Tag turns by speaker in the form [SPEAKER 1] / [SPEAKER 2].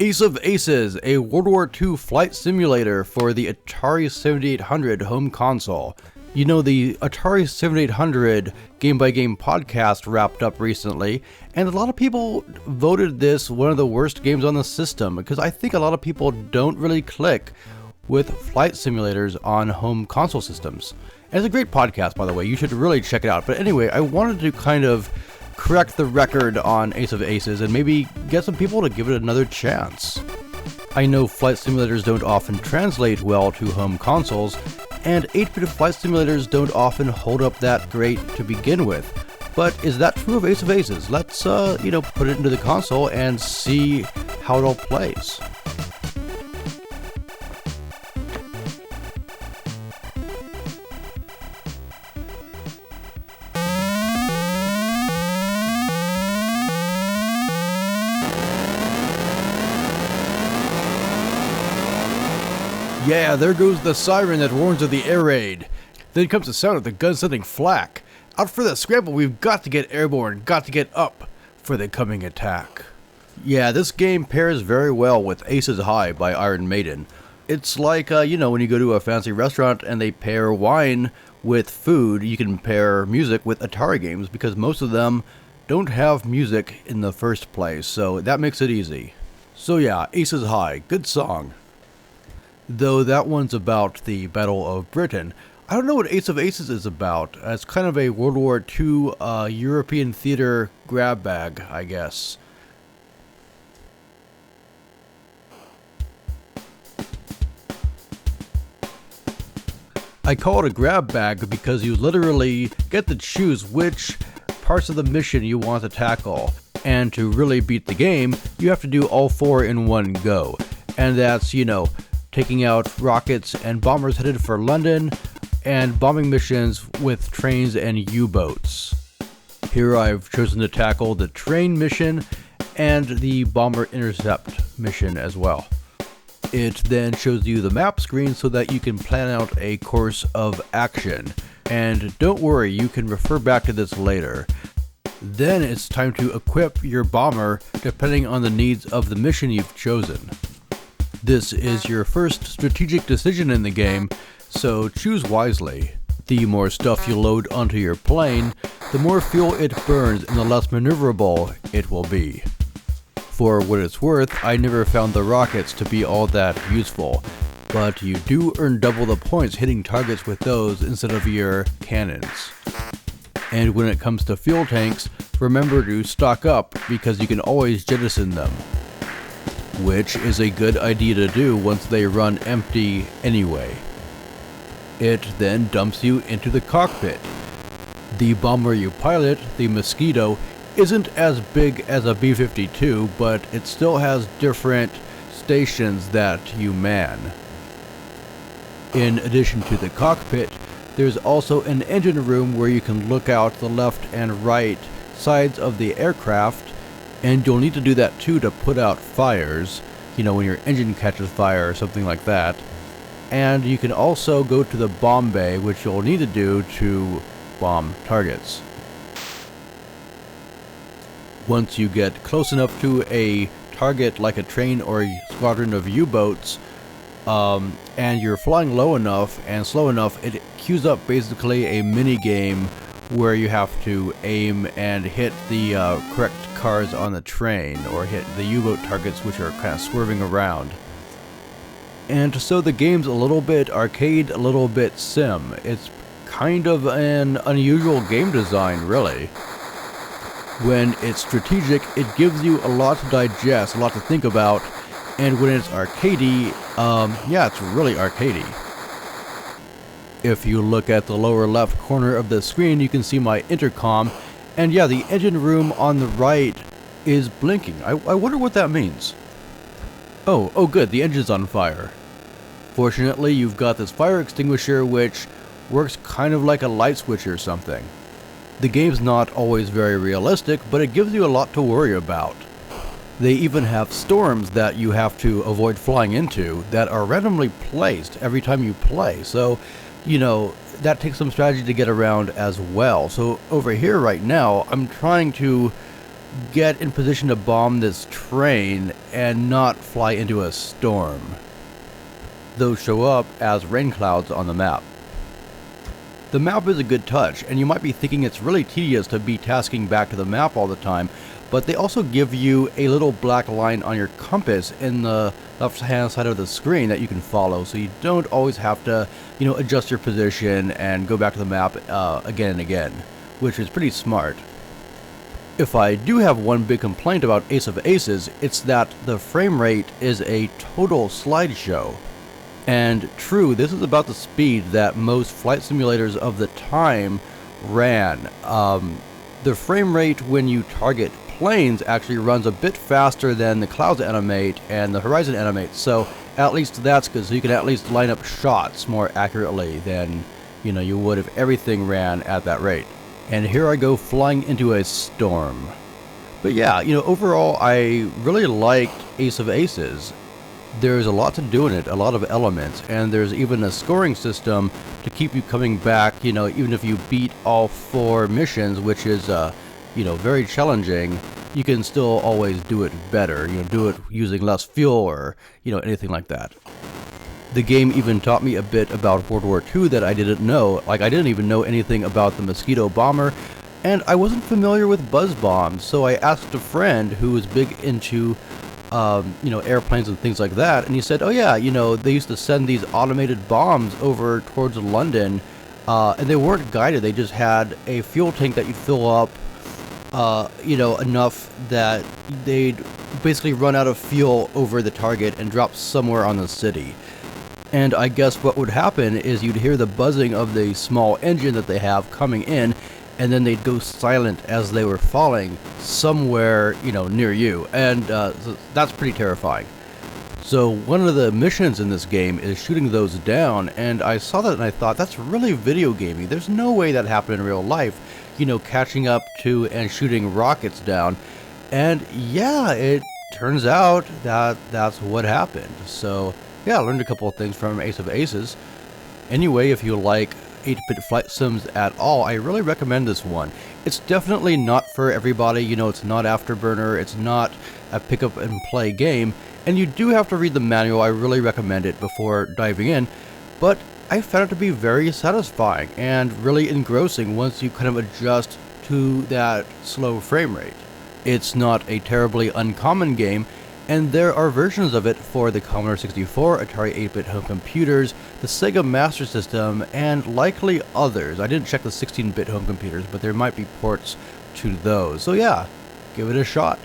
[SPEAKER 1] Ace of Aces, a World War II flight simulator for the Atari 7800 home console. You know, the Atari 7800 Game by Game podcast wrapped up recently, and a lot of people voted this one of the worst games on the system because I think a lot of people don't really click with flight simulators on home console systems. And it's a great podcast, by the way. You should really check it out. But anyway, I wanted to kind of correct the record on Ace of Aces and maybe get some people to give it another chance. I know flight simulators don't often translate well to home consoles, and 8-bit flight simulators don't often hold up that great to begin with. But is that true of Ace of Aces? Let's, put it into the console and see how it all plays. Yeah, there goes the siren that warns of the air raid. Then comes the sound of the gun sending flak. Out for the scramble, we've got to get airborne, got to get up for the coming attack. Yeah, this game pairs very well with Aces High by Iron Maiden. It's like, when you go to a fancy restaurant and they pair wine with food, you can pair music with Atari games because most of them don't have music in the first place, so that makes it easy. So yeah, Aces High, good song. Though that one's about the Battle of Britain. I don't know what Ace of Aces is about. It's kind of a World War II European theater grab bag, I guess. I call it a grab bag because you literally get to choose which parts of the mission you want to tackle. And to really beat the game, you have to do all 4 in one go. And that's, taking out rockets and bombers headed for London, and bombing missions with trains and U-boats. Here I've chosen to tackle the train mission and the bomber intercept mission as well. It then shows you the map screen so that you can plan out a course of action. And don't worry, you can refer back to this later. Then it's time to equip your bomber depending on the needs of the mission you've chosen. This is your first strategic decision in the game, so choose wisely. The more stuff you load onto your plane, the more fuel it burns and the less maneuverable it will be. For what it's worth, I never found the rockets to be all that useful, but you do earn double the points hitting targets with those instead of your cannons. And when it comes to fuel tanks, remember to stock up because you can always jettison them, which is a good idea to do once they run empty anyway. It then dumps you into the cockpit. The bomber you pilot, the Mosquito, isn't as big as a B-52, but it still has different stations that you man. In addition to the cockpit, there's also an engine room where you can look out the left and right sides of the aircraft, and you'll need to do that too to put out fires, when your engine catches fire or something like that. And you can also go to the bomb bay, which you'll need to do to bomb targets. Once you get close enough to a target like a train or a squadron of U-boats, and you're flying low enough and slow enough, it queues up basically a mini game where you have to aim and hit the correct cars on the train, or hit the U-boat targets which are kind of swerving around. And so the game's a little bit arcade, a little bit sim. It's kind of an unusual game design, really. When it's strategic, it gives you a lot to digest, a lot to think about, and when it's arcadey, it's really arcadey. If you look at the lower left corner of the screen, you can see my intercom, and yeah, the engine room on the right is blinking. I wonder what that means. Oh good, the engine's on fire. Fortunately, you've got this fire extinguisher which works kind of like a light switch or something. The game's not always very realistic, but it gives you a lot to worry about. They even have storms that you have to avoid flying into that are randomly placed every time you play, so that takes some strategy to get around as well. So over here right now, I'm trying to get in position to bomb this train and not fly into a storm. Those show up as rain clouds on the map. The map is a good touch, and you might be thinking it's really tedious to be tasking back to the map all the time, but they also give you a little black line on your compass in the left-hand side of the screen that you can follow, so you don't always have to, adjust your position and go back to the map again and again, which is pretty smart. If I do have one big complaint about Ace of Aces, it's that the frame rate is a total slideshow. And true, this is about the speed that most flight simulators of the time ran. The frame rate when you target planes actually runs a bit faster than the clouds animate and the horizon animate, so at least that's good, so you can at least line up shots more accurately than you would if everything ran at that rate. And here I go flying into a storm. But yeah, overall I really liked Ace of Aces. There's a lot to do in it, a lot of elements, and there's even a scoring system to keep you coming back, even if you beat all 4 missions, which is very challenging. You can still always do it better, do it using less fuel or, anything like that. The game even taught me a bit about World War II that I didn't know. Like, I didn't even know anything about the Mosquito bomber, and I wasn't familiar with buzz bombs, so I asked a friend who was big into airplanes and things like that, and he said, oh yeah, they used to send these automated bombs over towards London, and they weren't guided, they just had a fuel tank that you'd fill up enough that they'd basically run out of fuel over the target and drop somewhere on the city. And I guess what would happen is you'd hear the buzzing of the small engine that they have coming in, and then they'd go silent as they were falling somewhere, near you. And so that's pretty terrifying. So one of the missions in this game is shooting those down, and I saw that and I thought, that's really video gamey. There's no way that happened in real life, catching up to and shooting rockets down. And yeah, it turns out that that's what happened. So yeah, I learned a couple of things from Ace of Aces. Anyway, if you like 8-bit flight sims at all, I really recommend this one. It's definitely not for everybody, it's not Afterburner, it's not a pick up and play game, and you do have to read the manual. I really recommend it before diving in, but I found it to be very satisfying and really engrossing once you kind of adjust to that slow frame rate. It's not a terribly uncommon game, and there are versions of it for the Commodore 64, Atari 8-bit home computers, the Sega Master System, and likely others. I didn't check the 16-bit home computers, but there might be ports to those. So yeah, give it a shot.